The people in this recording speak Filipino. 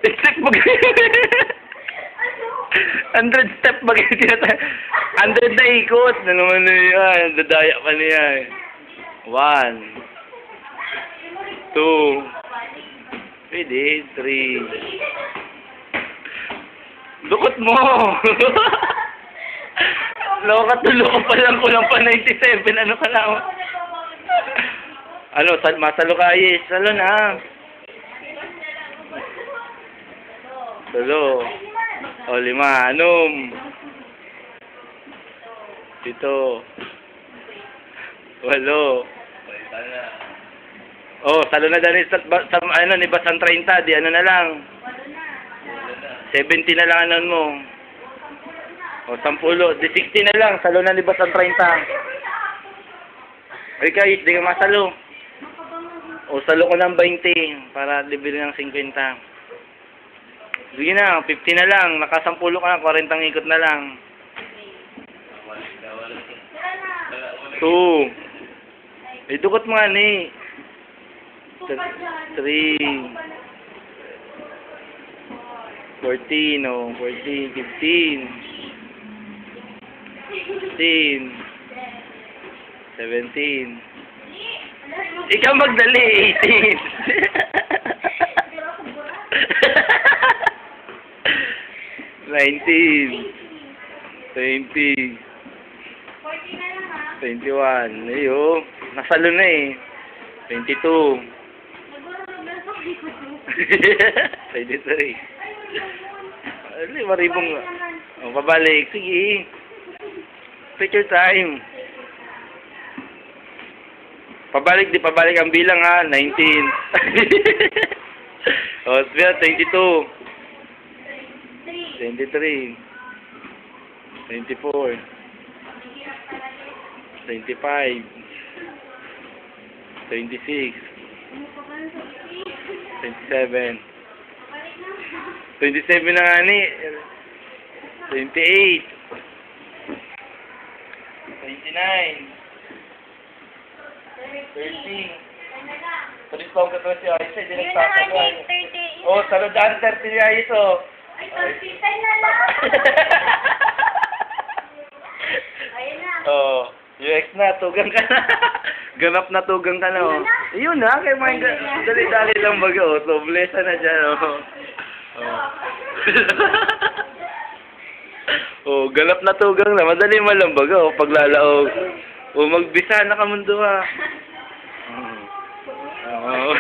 Step mag... 100 step mag... 100 na ikot. Na naman na yan. Dadaya pa niya eh. 1, 2, pwede, 3. Dukot mo! Nakakatulo ka pa lang, kulang pa 97. Ano ka lang? Ano, masalo ka, yes. Salo na. Salo. O, 5. Anom. 7. 8. Oh, salo na dyan sa ano, ni Basan 30, di ano na lang. 70 na lang anon mo. O, 10, di 60 na lang, salo na ni Basan 30. Ay guys, di ka masalo. O, salo ko ng 20, para libre ng 50. Sige na, 50 na lang, naka 10 ka na, 40 ikot na lang. 2. Dukot mo nga ni. 3. 14, oh. 14, 15. 16. 17. Ikaw magdali, 18. 19. 20. 21. Ayo, nasalo na eh. 22. 23. Ali, maribong. O, pabalik. Sige. Take your time. Pabalik, di pabalik ang bilang ha. 19. O, 22. 23. 24. 25. 26. 27. 27 na nga ni. 28. 29. 30. Tulis pa ang katulad siya. Ay, siya, direct papagawa. Oh, salo daan 30 niya ito. Ay, 30 na lang. Ayun na. Oh, UX na, tugang ka na. Ganap na tugang ka na, oh. Ayun na, kay mga dali-dali lang baga, oh. Toblesa na dyan, oh. Oh, ganap na tugang na. Madali man lang baga, oh. Paglalaog. Oh, magbisa na ka mundo, ha. Oh.